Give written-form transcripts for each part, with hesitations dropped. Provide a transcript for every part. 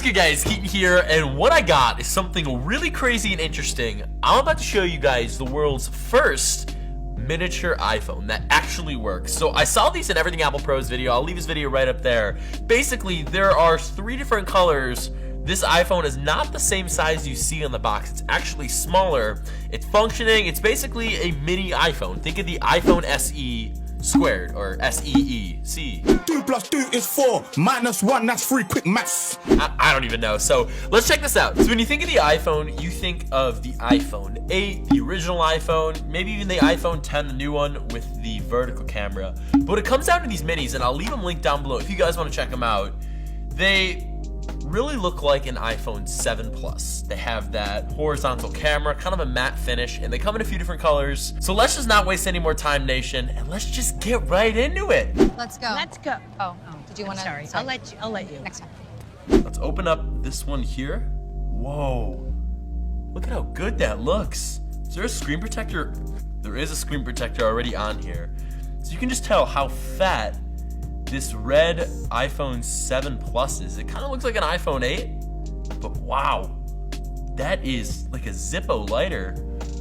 you guys, Keaton here, and what I got is something really crazy and interesting. I'm about to show you guys the world's first miniature iPhone that actually works. So I saw these in Everything Apple Pro's video. I'll leave his video right up there. Basically, there are 3 different colors. This iPhone is not the same size you see on the box. It's actually smaller. It's functioning. It's basically a mini iPhone. Think of the iPhone SE squared, or SEEC. 2 + 2 is 4, -1, that's 3, quick maths. I don't even know. So let's check this out. So when you think of the iPhone, you think of the iPhone 8, the original iPhone, maybe even the iPhone 10, the new one with the vertical camera. But when it comes down to these minis, and I'll leave them linked down below if you guys want to check them out, they really look like an iPhone 7 Plus. They have that horizontal camera, kind of a matte finish, and they come in a few different colors. So let's just not waste any more time, nation, and let's just get right into it. Let's go. Let's go. Oh, did you want to? Sorry. I'll let you. Next time. Let's open up this one here. Whoa. Look at how good that looks. Is there a screen protector? There is a screen protector already on here. So you can just tell how fat this red iPhone 7 Plus is. It kind of looks like an iPhone 8, but wow, that is like a Zippo lighter.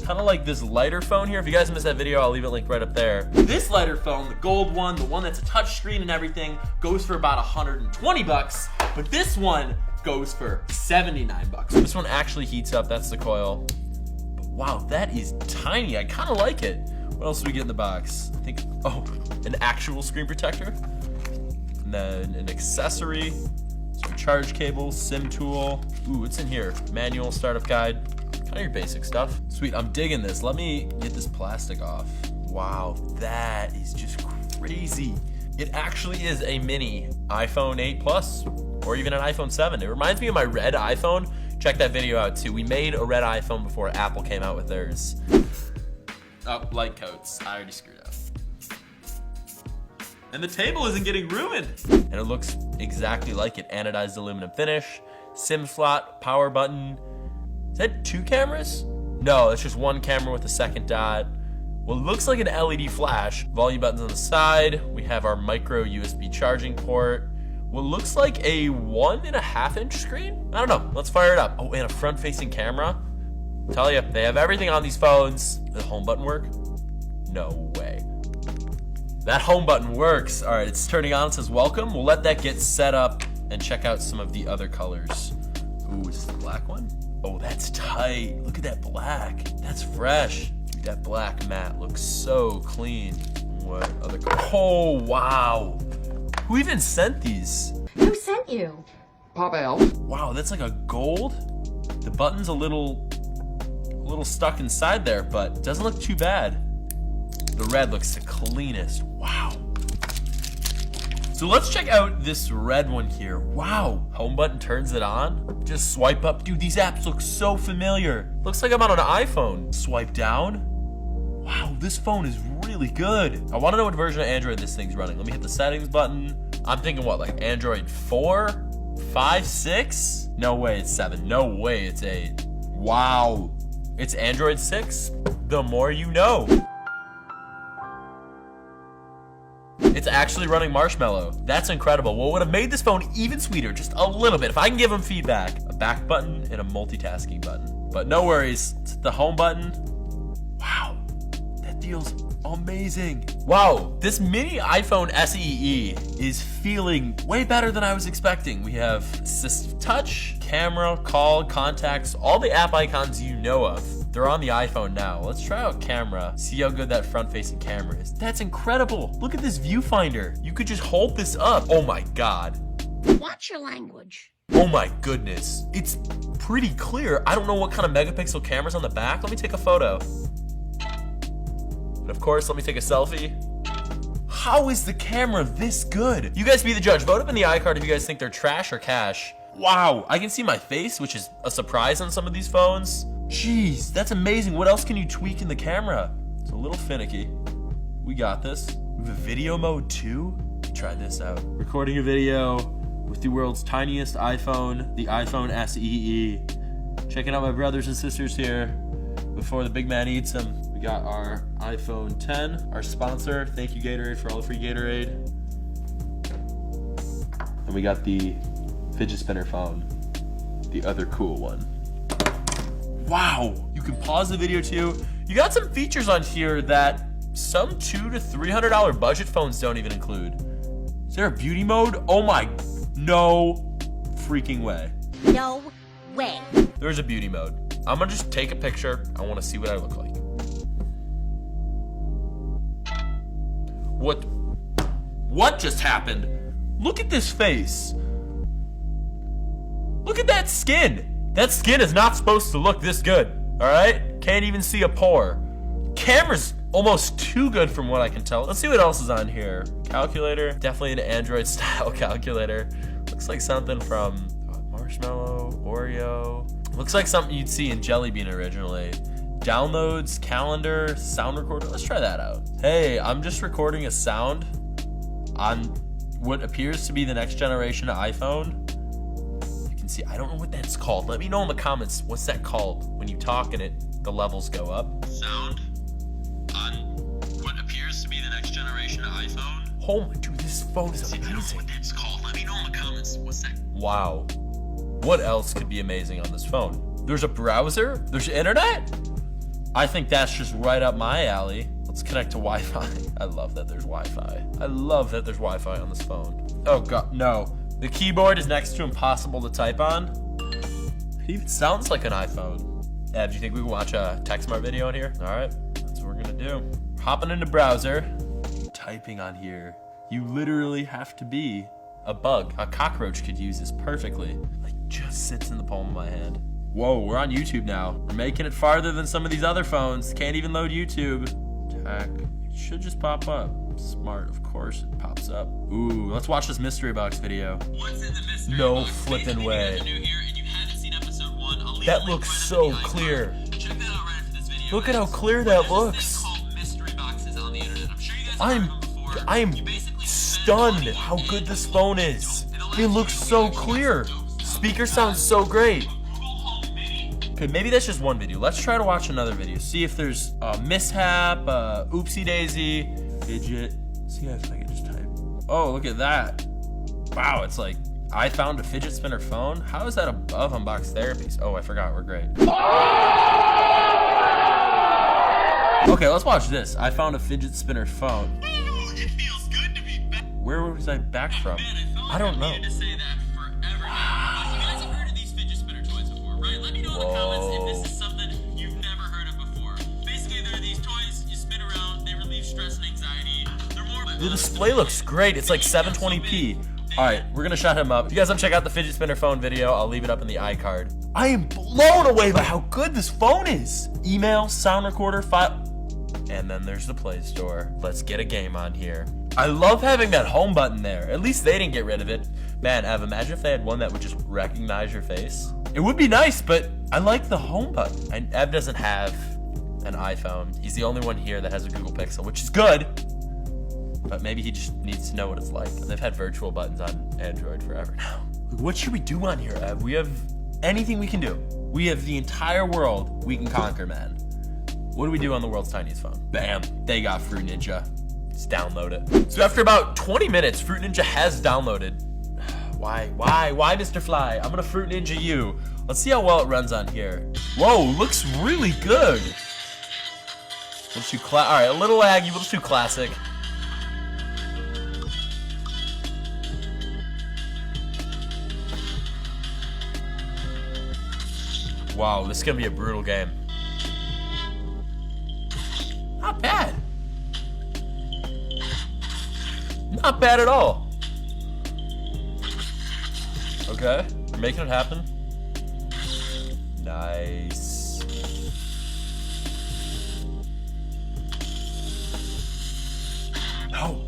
Kind of like this lighter phone here. If you guys missed that video, I'll leave it linked right up there. This lighter phone, the gold one, the one that's a touch screen and everything, goes for about 120 bucks, but this one goes for 79 bucks. This one actually heats up, that's the coil. But wow, that is tiny. I kind of like it. What else do we get in the box? I think, oh, an actual screen protector. And then an accessory, some charge cable, SIM tool. Ooh, what's in here? Manual, startup guide, kind of your basic stuff. Sweet, I'm digging this. Let me get this plastic off. Wow, that is just crazy. It actually is a mini iPhone 8 Plus, or even an iPhone 7. It reminds me of my red iPhone. Check that video out too. We made a red iPhone before Apple came out with theirs. Oh, light coats. I already screwed up. And the table isn't getting ruined. And it looks exactly like it. Anodized aluminum finish, SIM slot, power button. Is that 2 cameras? No, it's just 1 camera with a second dot. Well, it looks like an LED flash. Volume buttons on the side. We have our micro USB charging port. What looks like a 1.5-inch screen? I don't know. Let's fire it up. Oh, and a front-facing camera. Tell you, they have everything on these phones. Does the home button work? No way. That home button works. All right, it's turning on. It says welcome. We'll let that get set up and check out some of the other colors. Ooh, is this the black one? Oh, that's tight. Look at that black. That's fresh. Dude, that black matte looks so clean. What other color? Oh, wow. Who even sent these? Who sent you? Papa Elf. Wow, that's like a gold. The button's a little stuck inside there, but doesn't look too bad. The red looks the cleanest. Wow. So let's check out this red one here. Wow. Home button turns it on. Just swipe up. Dude, these apps look so familiar. Looks like I'm on an iPhone. Swipe down. Wow, this phone is really good. I want to know what version of Android this thing's running. Let me hit the settings button. I'm thinking what, like Android 4, 5, 6? No way it's 7. No way it's 8. Wow. It's Android 6. The more you know. It's actually running Marshmallow. That's incredible. What would have made this phone even sweeter, just a little bit, if I can give them feedback, a back button and a multitasking button. But no worries, it's the home button. Wow, that feels amazing. Wow, this mini iPhone SEE is feeling way better than I was expecting. We have assistive touch, camera, call, contacts, all the app icons you know of. They're on the iPhone now. Let's try out camera. See how good that front-facing camera is. That's incredible. Look at this viewfinder. You could just hold this up. Oh my God. Watch your language. Oh my goodness. It's pretty clear. I don't know what kind of megapixel camera's on the back. Let me take a photo. And of course, let me take a selfie. How is the camera this good? You guys be the judge. Vote up in the iCard if you guys think they're trash or cash. Wow, I can see my face, which is a surprise on some of these phones. Jeez, that's amazing. What else can you tweak in the camera? It's a little finicky. We got this. We have a video mode too. Try this out. Recording a video with the world's tiniest iPhone, the iPhone SEE. Checking out my brothers and sisters here before the big man eats them. We got our iPhone 10, our sponsor. Thank you, Gatorade, for all the free Gatorade. And we got the fidget spinner phone. the other cool one. Wow, you can pause the video too. You got some features on here that some $200 to $300 budget phones don't even include. Is there a beauty mode? Oh my, no freaking way. No way. There's a beauty mode. I'm gonna just take a picture. I wanna see what I look like. What just happened? Look at this face. Look at that skin. That skin is not supposed to look this good, all right? Can't even see a pore. Camera's almost too good from what I can tell. Let's see what else is on here. Calculator, definitely an Android style calculator. Looks like something from Marshmallow, Oreo. Looks like something you'd see in Jelly Bean originally. Downloads, calendar, sound recorder. Let's try that out. Hey, I'm just recording a sound on what appears to be the next generation of iPhone. You can see, I don't know what that's called. Let me know in the comments, what's that called? When you talk and the levels go up. Sound on what appears to be the next generation of iPhone. Oh my, dude, this phone is amazing. I don't know what that's called. Let me know in the comments, what's that? Wow. What else could be amazing on this phone? There's a browser, there's internet. I think that's just right up my alley. Let's connect to Wi-Fi. I love that there's Wi-Fi. I love that there's Wi-Fi on this phone. Oh God, no. The keyboard is next to impossible to type on. It even sounds like an iPhone. Ed, do you think we can watch a TechSmart video on here? All right, that's what we're gonna do. Hopping into browser, typing on here. You literally have to be a bug. A cockroach could use this perfectly. Like, just sits in the palm of my hand. Whoa, we're on YouTube now. We're making it farther than some of these other phones. Can't even load YouTube. Tech, it should just pop up. Smart, of course it pops up. Ooh, let's watch this mystery box video. What's in the mystery no box? flipping way. One, that looks so clear. Check that out right after this video. Look at how clear that looks. I am stunned how good this phone is. It looks so clear. Speaker sounds so great. Okay, maybe that's just one video. Let's try to watch another video. See if there's a mishap, oopsie daisy, fidget. See if I can just type. Oh, look at that. Wow, it's like, I found a fidget spinner phone. How is that above unbox therapies? Oh, I forgot, we're great. Okay, let's watch this. I found a fidget spinner phone. It feels good to be back. Where was I back from? I don't know. To say that forever now. You guys have heard of these fidget spinner toys before, right? Let me know in the comments if this is something you've never heard of before. Basically, they're these toys you spin around, they relieve stress and anxiety. They're more The display looks great. It's like 720p. All right, we're gonna shut him up. If you guys want to check out the fidget spinner phone video, I'll leave it up in the iCard. I am blown away by how good this phone is. Email, sound recorder, file, and then there's the Play Store. Let's get a game on here. I love having that home button there. At least they didn't get rid of it. Man, Ev, imagine if they had one that would just recognize your face. It would be nice, but I like the home button. And Ev doesn't have an iPhone. He's the only one here that has a Google Pixel, which is good. But maybe he just needs to know what it's like. They've had virtual buttons on Android forever now. What should we do on here, Ev? We have anything we can do. We have the entire world we can conquer, man. What do we do on the world's tiniest phone? Bam, they got Fruit Ninja. Let's download it. So after about 20 minutes, Fruit Ninja has downloaded. Why, Mr. Fly? I'm gonna Fruit Ninja you. Let's see how well it runs on here. Whoa, looks really good. All right, a little laggy, let's do classic. Wow, this is gonna be a brutal game. Not bad. Not bad at all. Okay, we're making it happen. Nice. No.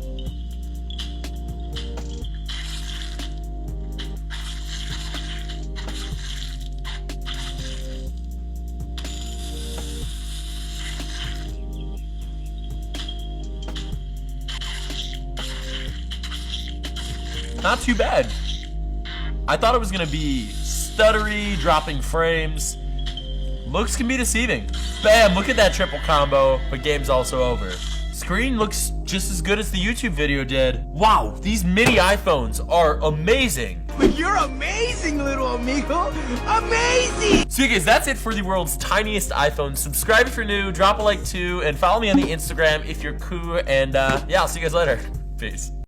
Not too bad. I thought it was gonna be stuttery, dropping frames. Looks can be deceiving. Bam, look at that triple combo, but game's also over. screen looks just as good as the YouTube video did. Wow, these mini iPhones are amazing. You're amazing, little amigo. Amazing! So yeah, guys, that's it for the world's tiniest iPhone. Subscribe if you're new, drop a like too, and follow me on the Instagram if you're cool. And yeah, I'll see you guys later. Peace.